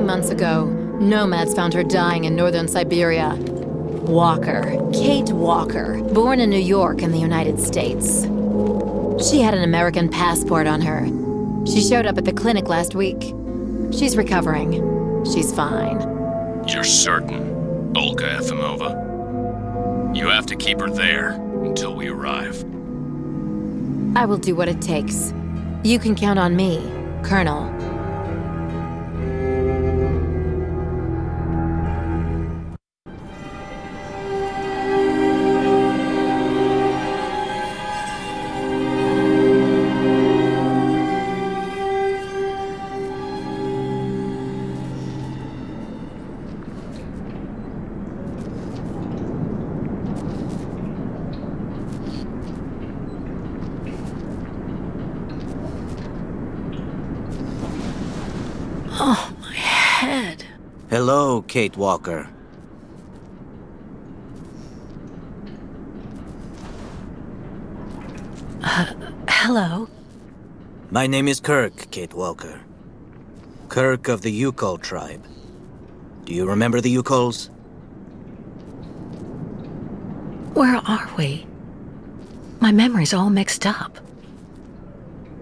months ago, nomads found her dying in northern Syberia. Walker, Kate Walker, born in New York in the United States. She had an American passport on her. She showed up at the clinic last week. She's recovering. She's fine. You're certain, Olga Efimova? You have to keep her there until we arrive. I will do what it takes. You can count on me, Colonel. Oh, my head. Hello, Kate Walker. Hello? My name is Kirk, Kate Walker. Kirk of the Yukol tribe. Do you remember the Yukols? Where are we? My memory's all mixed up.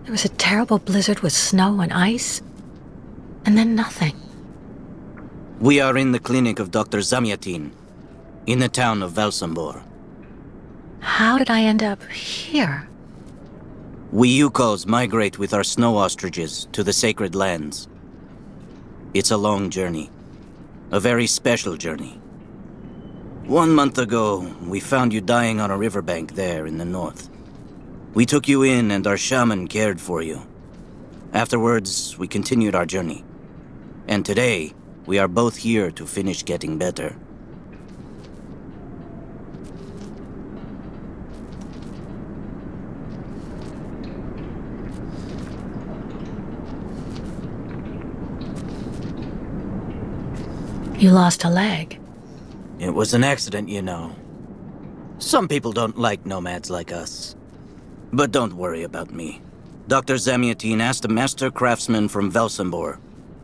There was a terrible blizzard with snow and ice, and then nothing. We are in the clinic of Dr. Zamyatin, in the town of Velsambor. How did I end up here? We Yukols migrate with our snow ostriches to the sacred lands. It's a long journey. A very special journey. 1 month ago, we found you dying on a riverbank there in the north. We took you in and our shaman cared for you. Afterwards, we continued our journey. And today, we are both here to finish getting better. You lost a leg. It was an accident, you know. Some people don't like nomads like us. But don't worry about me. Dr. Zamyatin asked a master craftsman from Velsambor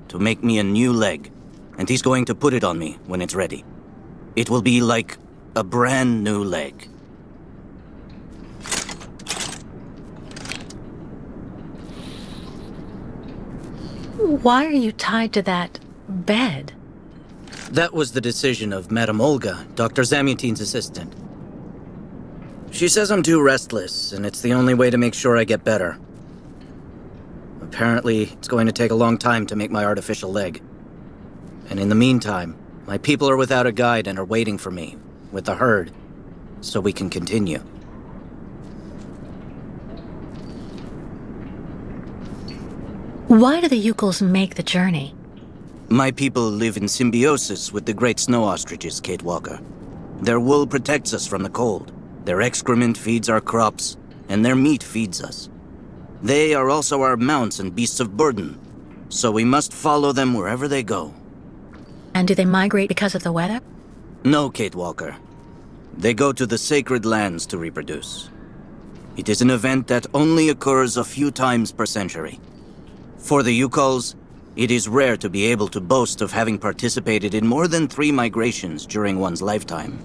to make me a new leg, and he's going to put it on me when it's ready. It will be like a brand new leg. Why are you tied to that bed? That was the decision of Madame Olga, Dr. Zamyatin's assistant. She says I'm too restless, and it's the only way to make sure I get better. Apparently, it's going to take a long time to make my artificial leg. And in the meantime, my people are without a guide and are waiting for me, with the herd, so we can continue. Why do the Yukols make the journey? My people live in symbiosis with the great snow ostriches, Kate Walker. Their wool protects us from the cold. Their excrement feeds our crops, and their meat feeds us. They are also our mounts and beasts of burden, so we must follow them wherever they go. And do they migrate because of the weather? No, Kate Walker. They go to the sacred lands to reproduce. It is an event that only occurs a few times per century. For the Yukols, it is rare to be able to boast of having participated in more than 3 migrations during one's lifetime.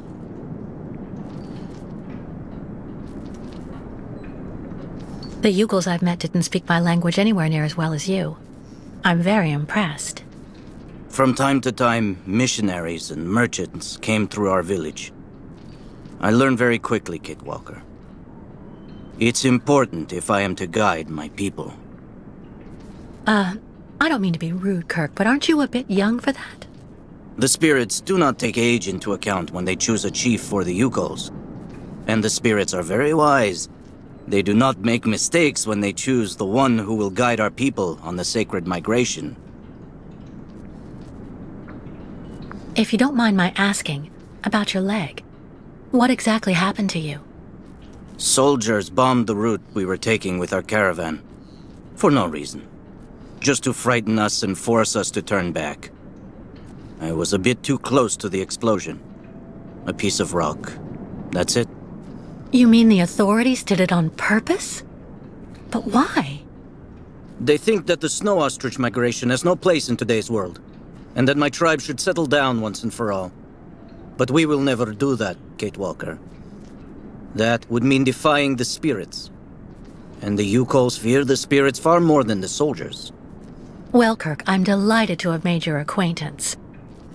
The Yukols I've met didn't speak my language anywhere near as well as you. I'm very impressed. From time to time, missionaries and merchants came through our village. I learned very quickly, Kate Walker. It's important if I am to guide my people. I don't mean to be rude, Kirk, but aren't you a bit young for that? The spirits do not take age into account when they choose a chief for the Yukols. And the spirits are very wise. They do not make mistakes when they choose the one who will guide our people on the sacred migration. If you don't mind my asking about your leg, what exactly happened to you? Soldiers bombed the route we were taking with our caravan. For no reason. Just to frighten us and force us to turn back. I was a bit too close to the explosion. A piece of rock. That's it. You mean the authorities did it on purpose? But why? They think that the snow ostrich migration has no place in today's world. and that my tribe should settle down once and for all. But we will never do that, Kate Walker. That would mean defying the spirits. And the Yukos fear the spirits far more than the soldiers. Well, Kirk, I'm delighted to have made your acquaintance.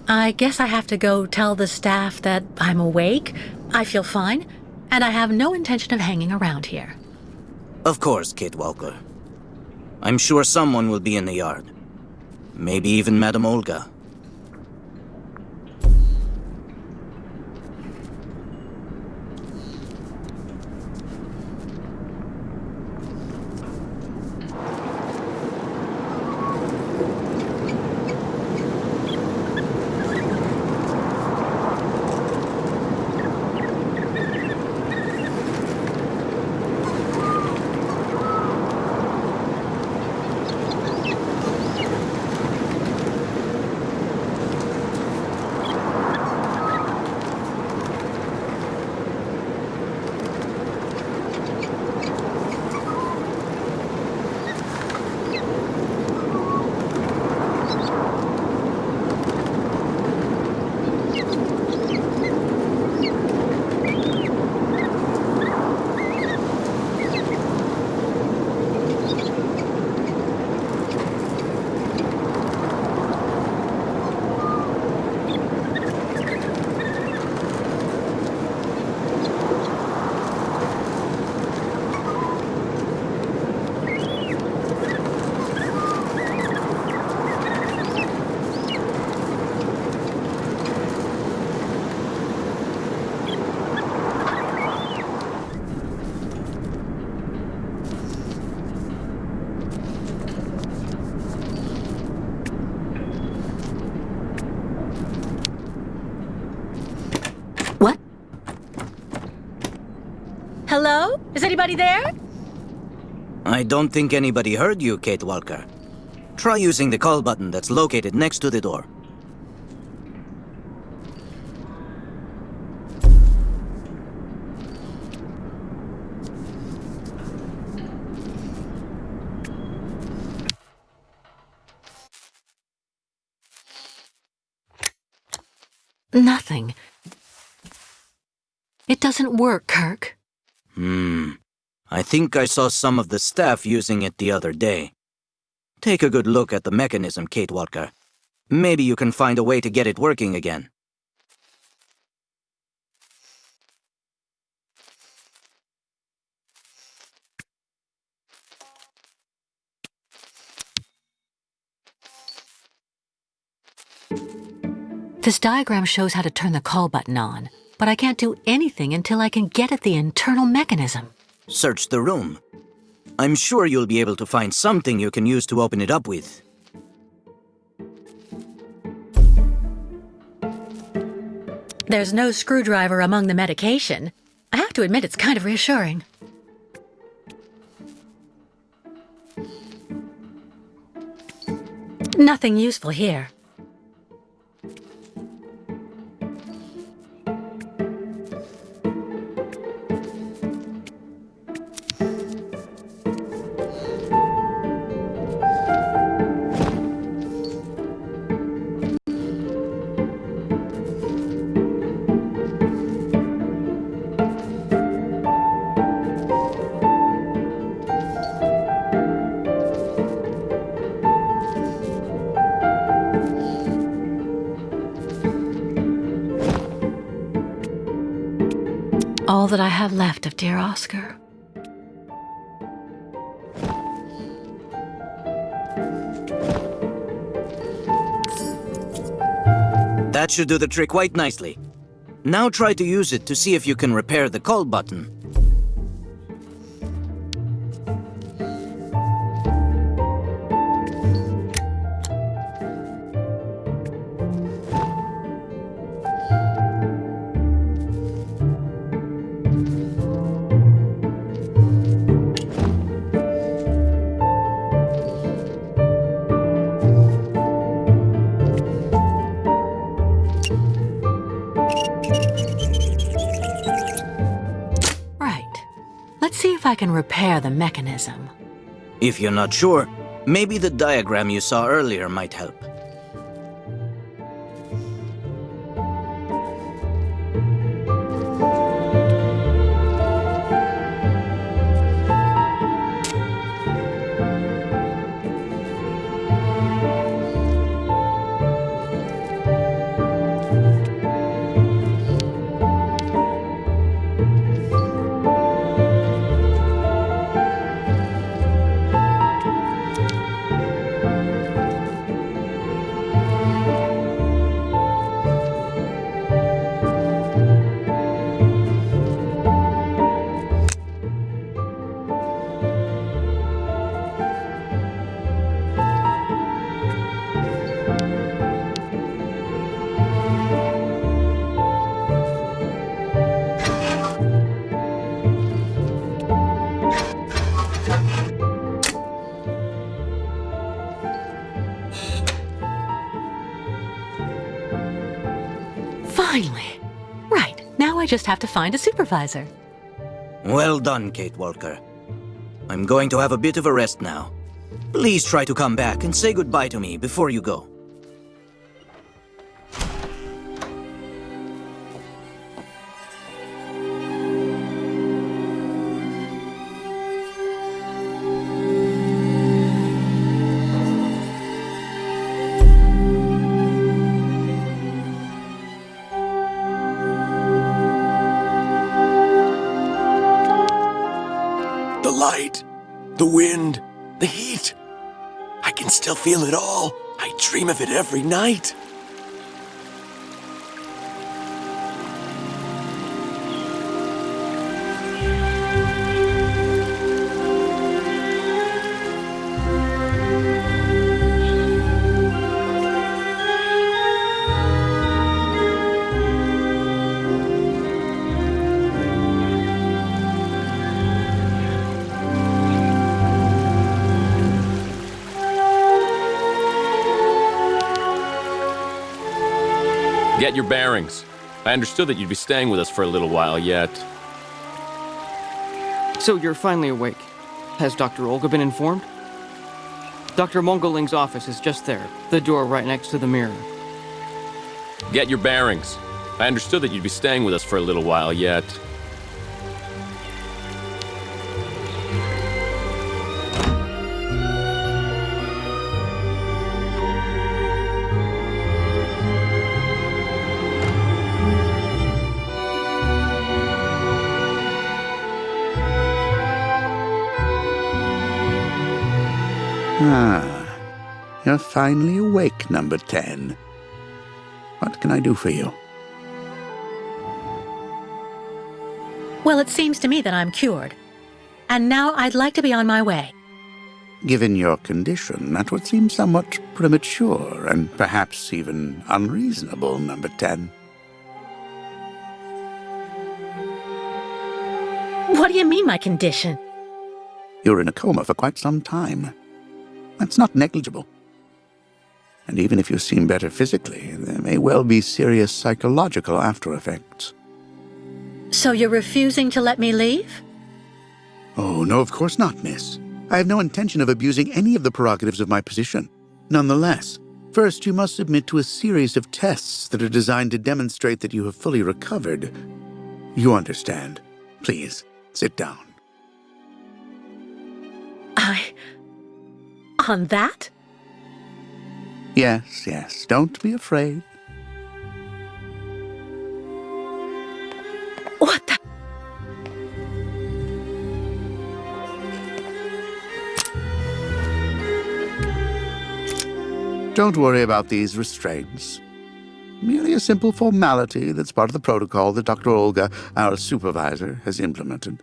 I guess I have to go tell the staff that I'm awake, I feel fine, and I have no intention of hanging around here. Of course, Kate Walker. I'm sure someone will be in the yard. Maybe even Madame Olga. What? Hello? Is anybody there? I don't think anybody heard you, Kate Walker. Try using the call button that's located next to the door. Nothing. It doesn't work, Kirk. I think I saw some of the staff using it the other day. Take a good look at the mechanism, Kate Walker. Maybe you can find a way to get it working again. This diagram shows how to turn the call button on, but I can't do anything until I can get at the internal mechanism. Search the room. I'm sure you'll be able to find something you can use to open it up with. There's no screwdriver among the medication. I have to admit it's kind of reassuring. Nothing useful here. All that I have left of dear Oscar. That should do the trick quite nicely. Now try to use it to see if you can repair the call button. If I can repair the mechanism. If you're not sure, maybe the diagram you saw earlier might help. Finally. Right, now I just have to find a supervisor. Well done, Kate Walker. I'm going to have a bit of a rest now. Please try to come back and say goodbye to me before you go. The light, the wind, the heat. I can still feel it all. I dream of it every night. Get your bearings. I understood that you'd be staying with us for a little while yet. So you're finally awake. Has Dr. Olga been informed? Dr. Mongoling's office is just there, the door right next to the mirror. Get your bearings. I understood that you'd be staying with us for a little while yet. Ah, you're finally awake, number 10. What can I do for you? Well, it seems to me that I'm cured. And now I'd like to be on my way. Given your condition, that would seem somewhat premature and perhaps even unreasonable, number 10. What do you mean, my condition? You're in a coma for quite some time. That's not negligible. And even if you seem better physically, there may well be serious psychological after effects. So you're refusing to let me leave? Oh, no, of course not, miss. I have no intention of abusing any of the prerogatives of my position. Nonetheless, first you must submit to a series of tests that are designed to demonstrate that you have fully recovered. You understand. Please, sit down. On that? Yes, yes, don't be afraid. What the? Don't worry about these restraints. Merely a simple formality that's part of the protocol that Dr. Olga, our supervisor, has implemented.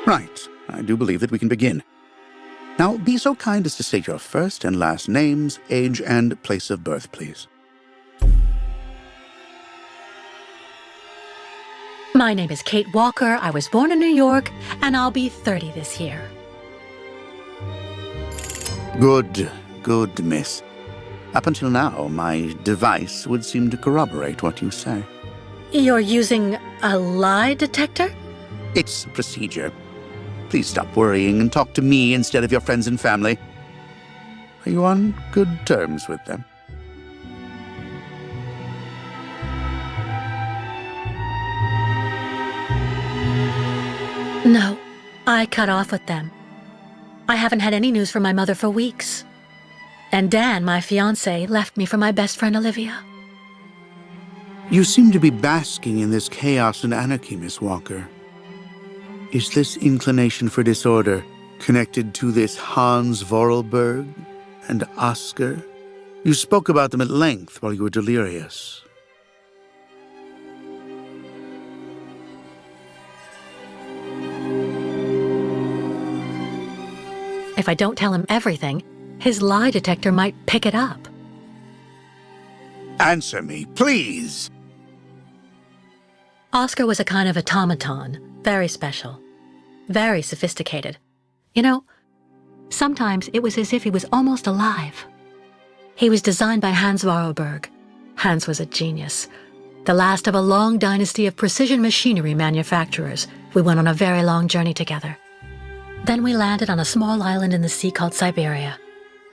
Right. I do believe that we can begin. Now, be so kind as to state your first and last names, age, and place of birth, please. My name is Kate Walker. I was born in New York, and I'll be 30 this year. Good, miss. Up until now, my device would seem to corroborate what you say. You're using a lie detector? It's a procedure. Please stop worrying and talk to me instead of your friends and family. Are you on good terms with them? No, I cut off with them. I haven't had any news from my mother for weeks. And Dan, my fiancé, left me for my best friend Olivia. You seem to be basking in this chaos and anarchy, Miss Walker. Is this inclination for disorder connected to this Hans Vorarlberg and Oscar? You spoke about them at length while you were delirious. If I don't tell him everything, his lie detector might pick it up. Answer me, please! Oscar was a kind of automaton, very special, very sophisticated. You know, sometimes it was as if he was almost alive. He was designed by Hans Vorarlberg. Hans was a genius. The last of a long dynasty of precision machinery manufacturers. We went on a very long journey together. Then we landed on a small island in the sea called Syberia.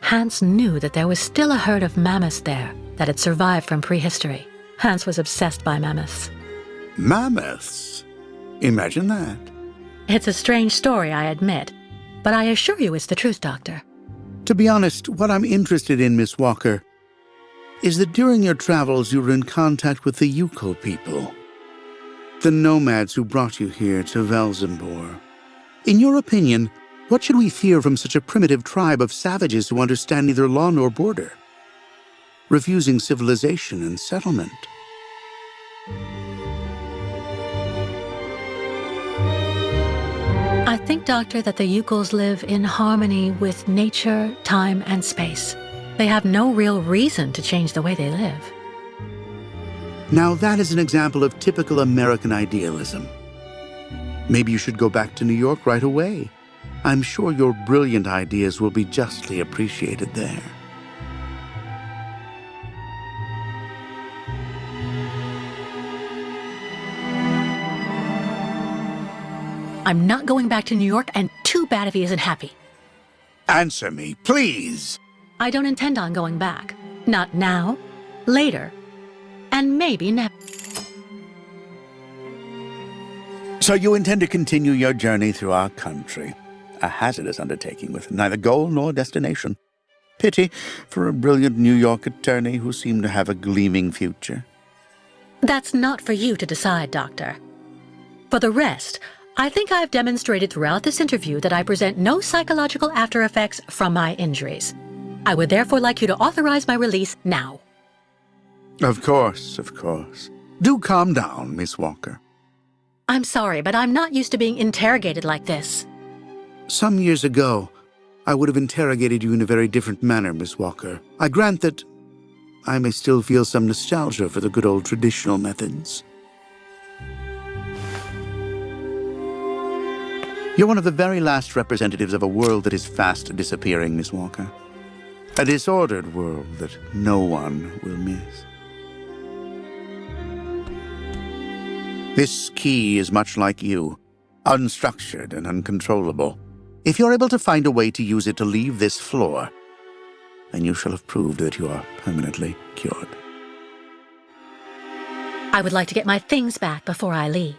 Hans knew that there was still a herd of mammoths there that had survived from prehistory. Hans was obsessed by mammoths. Mammoths? Imagine that. It's a strange story, I admit, but I assure you it's the truth, Doctor. To be honest, what I'm interested in, Miss Walker, is that during your travels you were in contact with the Yukon people, the nomads who brought you here to Velzenbor. In your opinion, what should we fear from such a primitive tribe of savages who understand neither law nor border, refusing civilization and settlement? I think, Doctor, that the Yukols live in harmony with nature, time, and space. They have no real reason to change the way they live. Now that is an example of typical American idealism. Maybe you should go back to New York right away. I'm sure your brilliant ideas will be justly appreciated there. I'm not going back to New York, and too bad if he isn't happy. Answer me, please. I don't intend on going back. Not now, later, and maybe never. So you intend to continue your journey through our country. A hazardous undertaking with neither goal nor destination. Pity for a brilliant New York attorney who seemed to have a gleaming future. That's not for you to decide, Doctor. For the rest, I think I've demonstrated throughout this interview that I present no psychological after effects from my injuries. I would therefore like you to authorize my release now. Of course, of course. Do calm down, Miss Walker. I'm sorry, but I'm not used to being interrogated like this. Some years ago, I would have interrogated you in a very different manner, Miss Walker. I grant that I may still feel some nostalgia for the good old traditional methods. You're one of the very last representatives of a world that is fast disappearing, Miss Walker. A disordered world that no one will miss. This key is much like you, unstructured and uncontrollable. If you're able to find a way to use it to leave this floor, then you shall have proved that you are permanently cured. I would like to get my things back before I leave.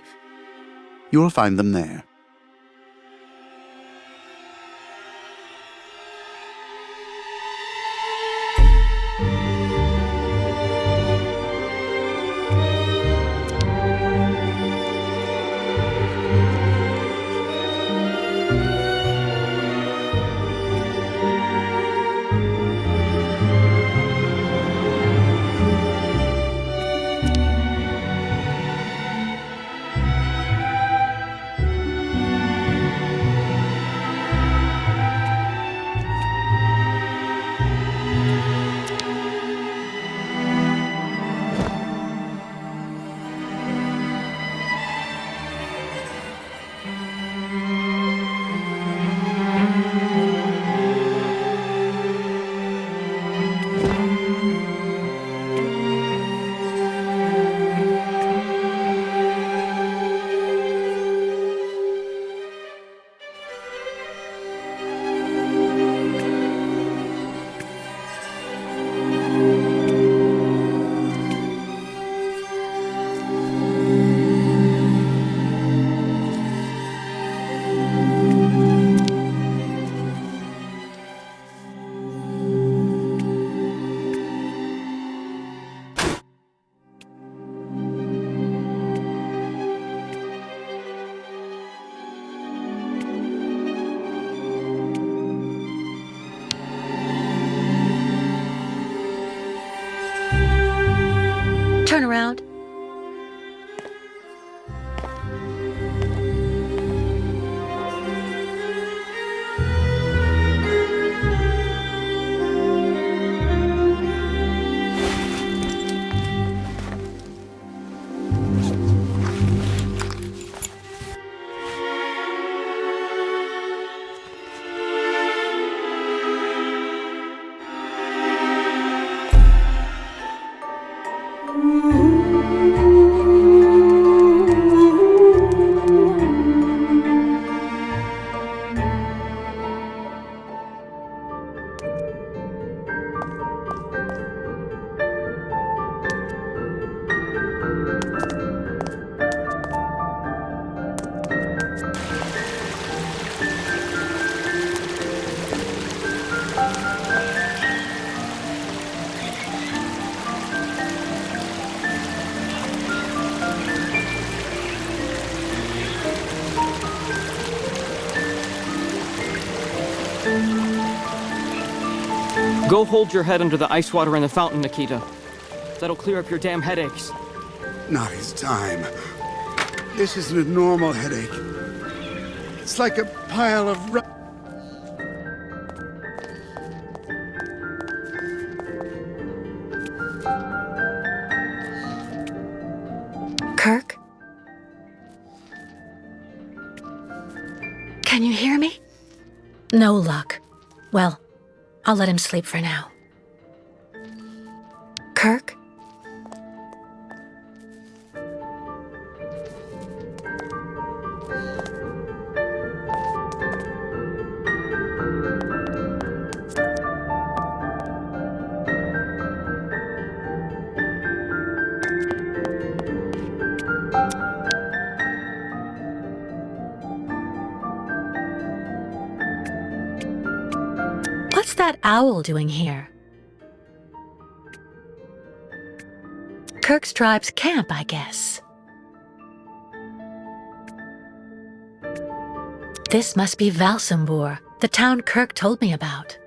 You will find them there. Turn around. Go hold your head under the ice water in the fountain, Nikita. That'll clear up your damn headaches. Not his time. This isn't a normal headache. It's like a pile of Kirk? Can you hear me? No luck. Well, I'll let him sleep for now. Kirk? What's that owl doing here? Kirk's tribe's camp, I guess. This must be Valsambur, the town Kirk told me about.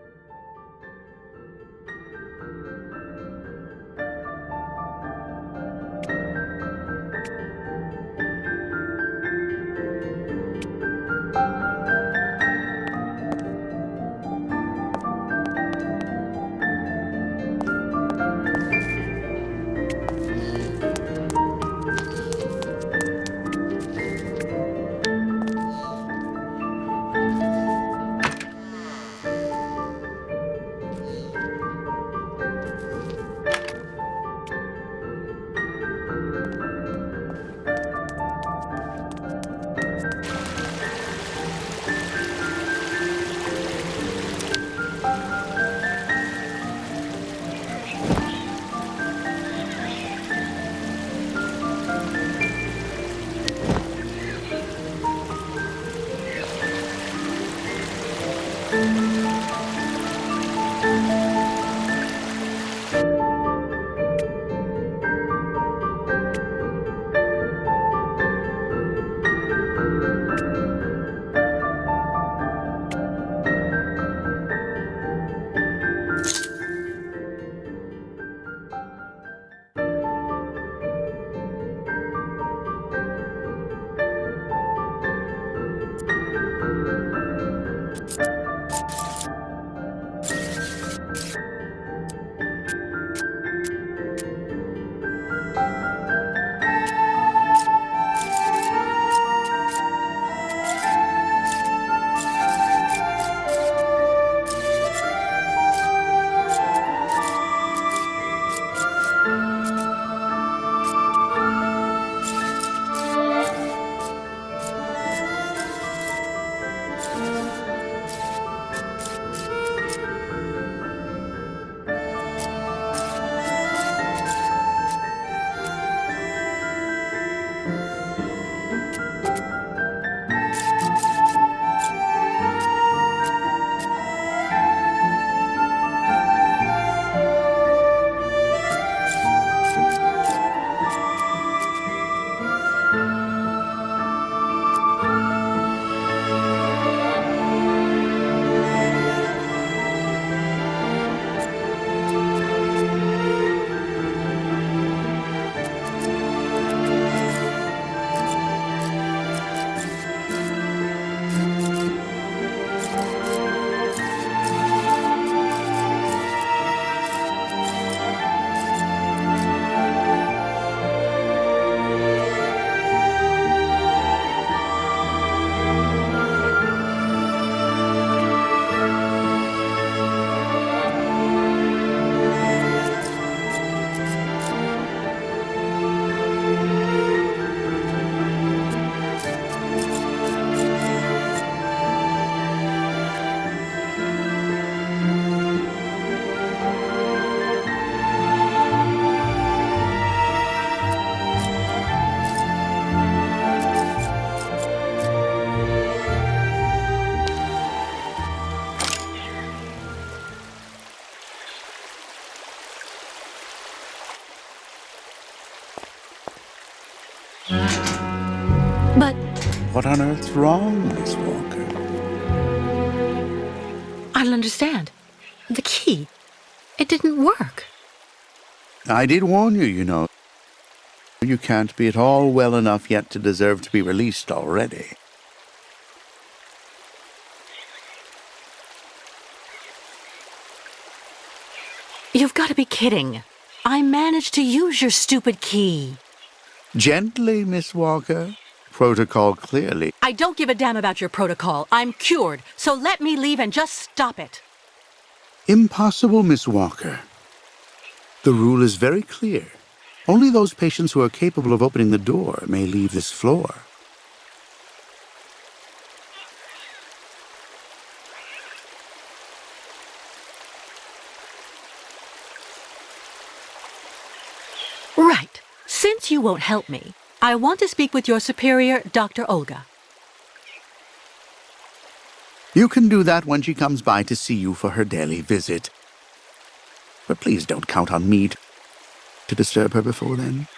But What on earth's wrong, Miss Walker? I don't understand. The key. It didn't work. I did warn you, you know. You can't be at all well enough yet to deserve to be released already. You've got to be kidding. I managed to use your stupid key. Gently, Miss Walker. Protocol clearly. I don't give a damn about your protocol. I'm cured, so let me leave and just stop it. Impossible, Miss Walker. The rule is very clear. Only those patients who are capable of opening the door may leave this floor. Right. Since you won't help me, I want to speak with your superior, Dr. Olga. You can do that when she comes by to see you for her daily visit. But please don't count on me to disturb her before then.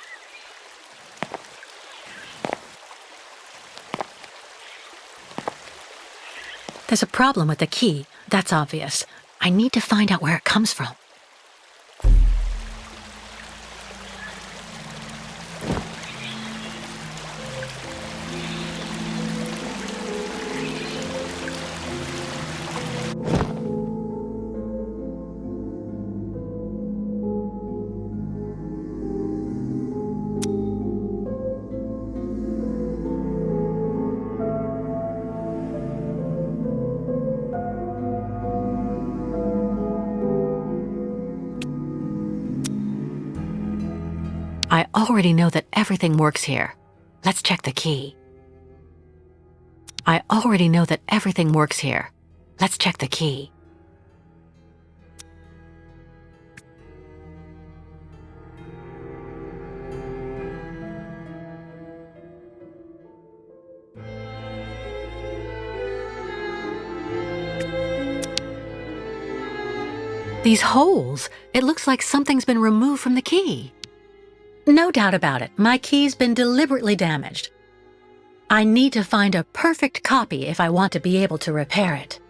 There's a problem with the key. That's obvious. I need to find out where it comes from. I already know that everything works here. Let's check the key. I already know that everything works here. Let's check the key. These holes, it looks like something's been removed from the key. No doubt about it, my key's been deliberately damaged. I need to find a perfect copy if I want to be able to repair it.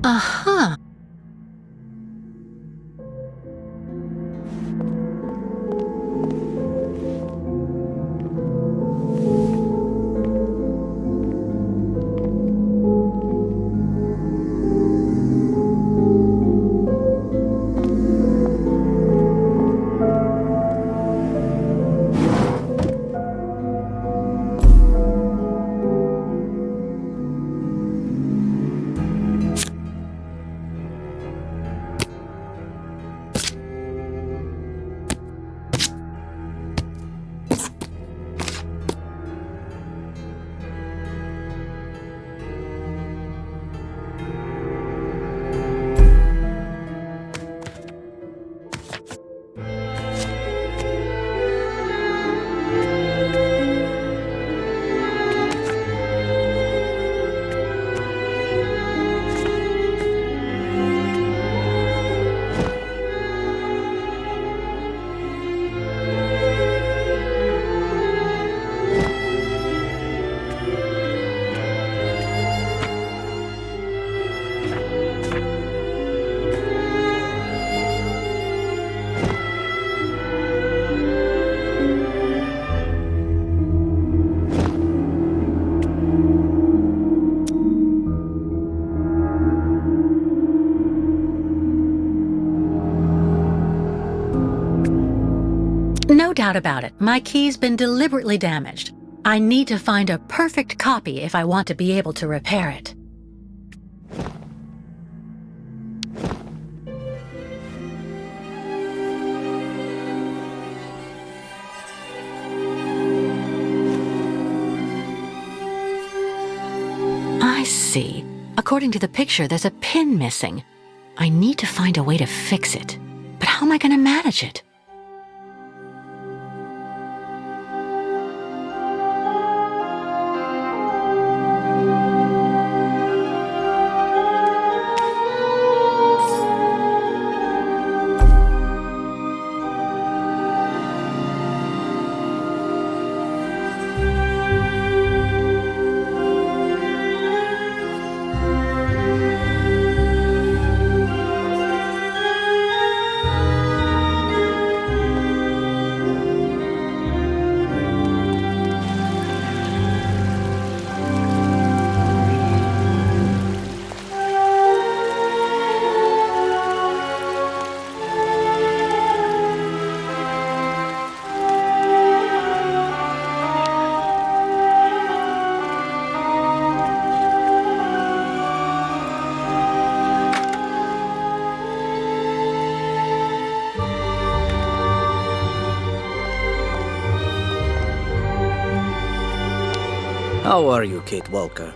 Uh-huh. No doubt about it, my key's been deliberately damaged. I need to find a perfect copy if I want to be able to repair it. I see. According to the picture, there's a pin missing. I need to find a way to fix it. But how am I going to manage it? How are you, Kate Walker?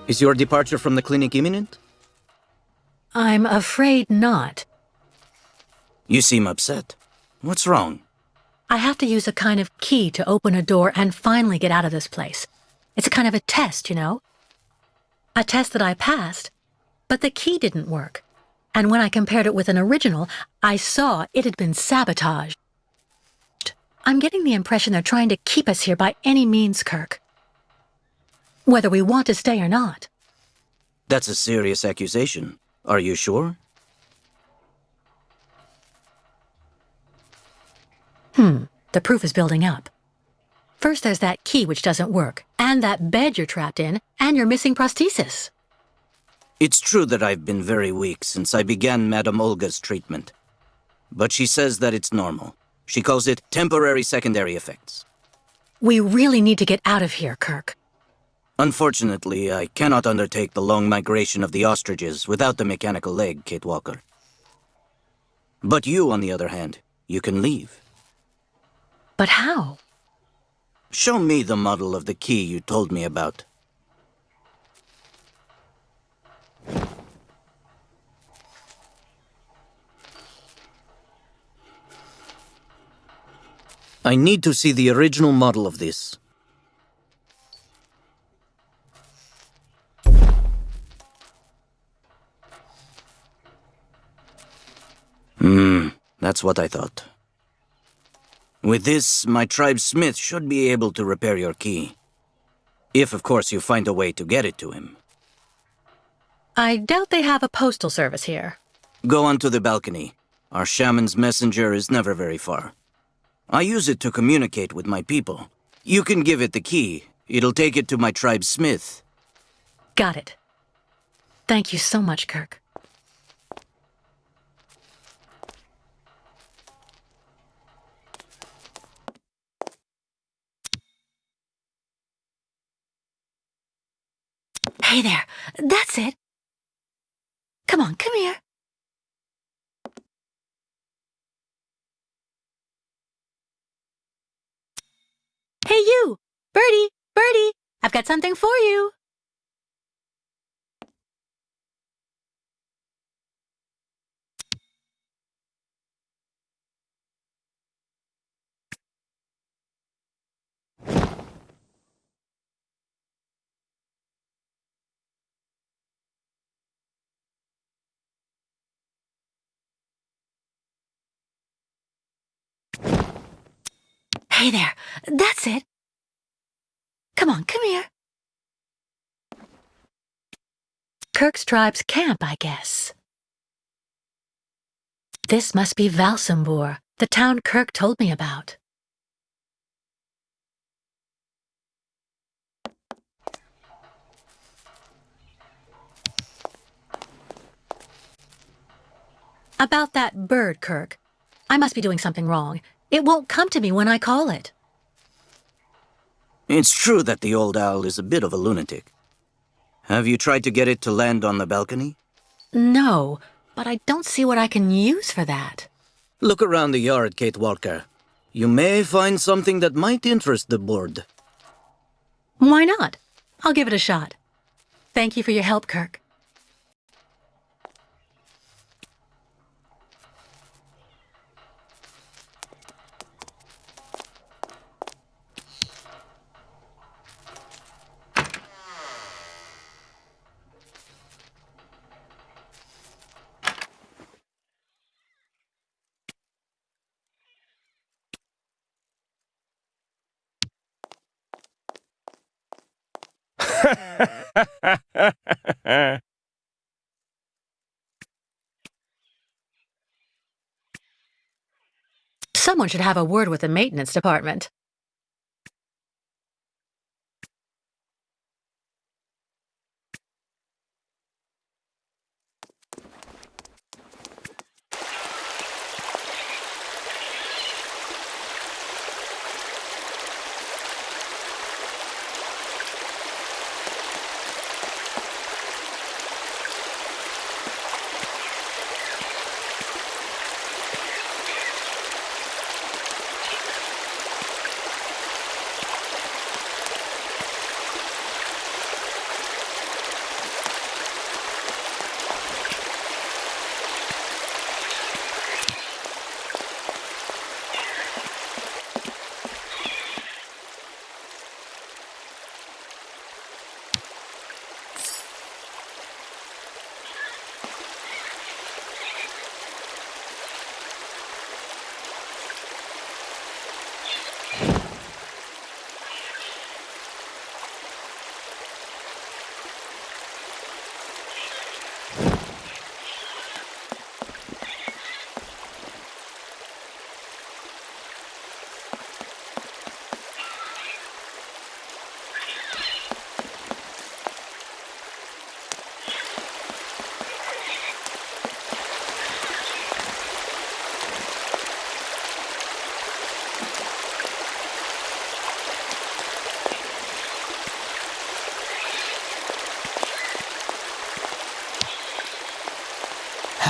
Is your departure from the clinic imminent? I'm afraid not. You seem upset. What's wrong? I have to use a kind of key to open a door and finally get out of this place. It's a kind of a test, you know? A test that I passed, but the key didn't work. And when I compared it with an original, I saw it had been sabotaged. I'm getting the impression they're trying to keep us here by any means, Kirk. Whether we want to stay or not. That's a serious accusation. Are you sure? The proof is building up. First there's that key which doesn't work, and that bed you're trapped in, and your missing prosthesis. It's true that I've been very weak since I began Madame Olga's treatment. But she says that it's normal. She calls it temporary secondary effects. We really need to get out of here, Kirk. Unfortunately, I cannot undertake the long migration of the ostriches without the mechanical leg, Kate Walker. But you, on the other hand, you can leave. But how? Show me the model of the key you told me about. I need to see the original model of this. That's what I thought. With this, my tribe's smith should be able to repair your key. If, of course, you find a way to get it to him. I doubt they have a postal service here. Go onto the balcony. Our shaman's messenger is never very far. I use it to communicate with my people. You can give it the key. It'll take it to my tribe's smith. Got it. Thank you so much, Kirk. Hey there, that's it. Come on, come here. Hey you, Birdie, Birdie, I've got something for you. Hey there, that's it. Come on, come here. Kirk's tribe's camp, I guess. This must be Valsambur, the town Kirk told me about. About that bird, Kirk. I must be doing something wrong. It won't come to me when I call it. It's true that the old owl is a bit of a lunatic. Have you tried to get it to land on the balcony? No, but I don't see what I can use for that. Look around the yard, Kate Walker. You may find something that might interest the board. Why not? I'll give it a shot. Thank you for your help, Kirk. Someone should have a word with the maintenance department.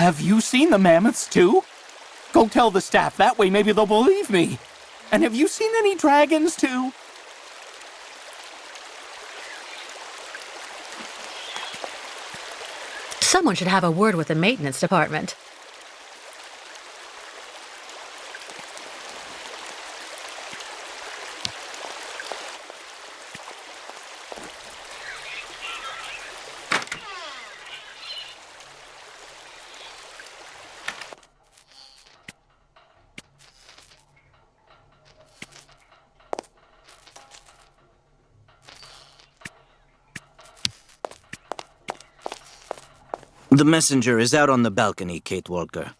Have you seen the mammoths too? Go tell the staff, that way maybe they'll believe me. And have you seen any dragons too? Someone should have a word with the maintenance department. The messenger is out on the balcony, Kate Walker.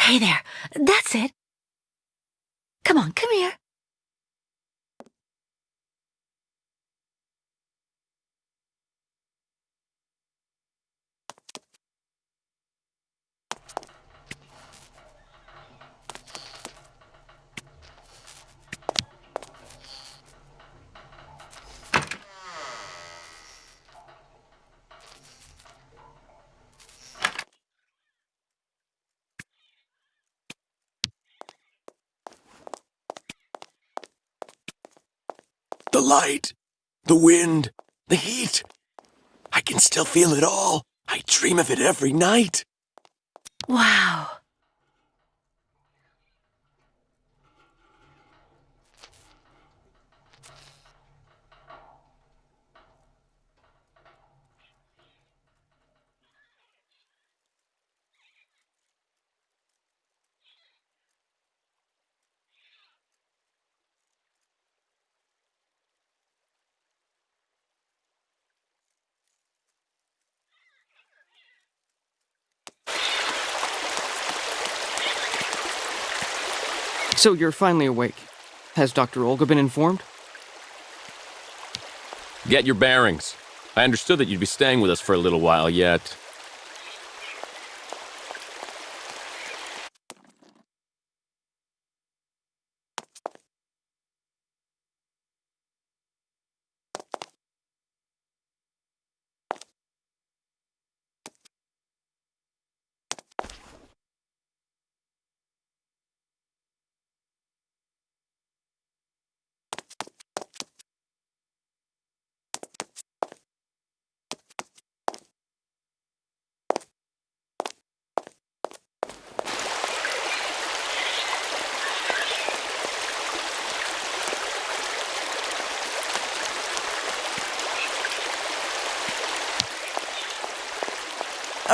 Hey there, that's it. Come on, come here. The light, the wind, the heat. I can still feel it all. I dream of it every night. Wow. So you're finally awake. Has Dr. Olga been informed? Get your bearings. I understood that you'd be staying with us for a little while yet.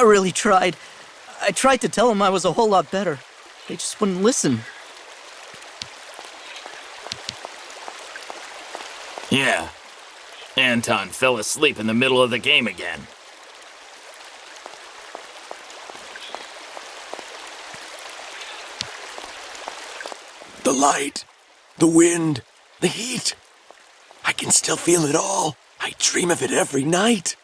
really tried. I tried to tell them I was a whole lot better. They just wouldn't listen. Yeah. Anton fell asleep in the middle of the game again. The light, the wind, the heat. I can still feel it all. I dream of it every night.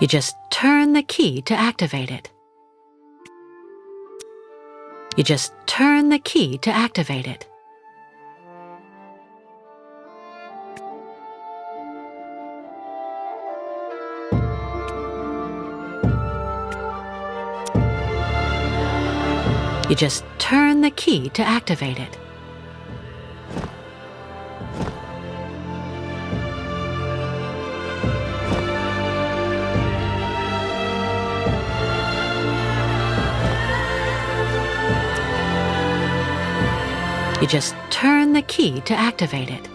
You just turn the key to activate it. You just turn the key to activate it. You just turn the key to activate it. You just turn the key to activate it.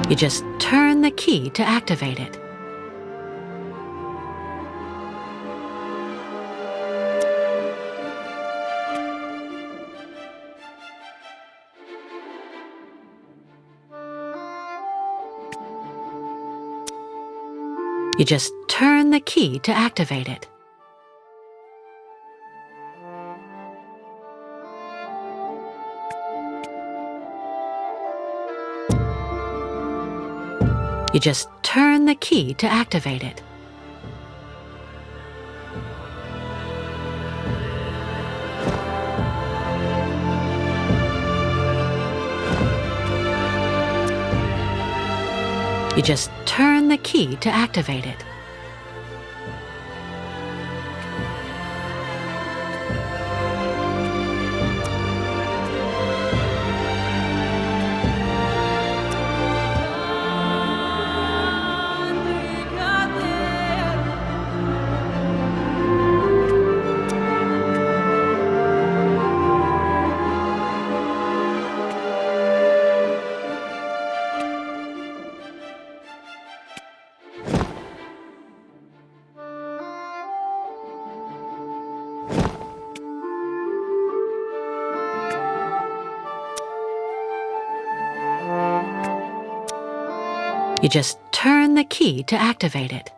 You just turn the key to activate it. You just turn the key to activate it. You just turn the key to activate it. You just turn the key to activate it. You just turn the key to activate it.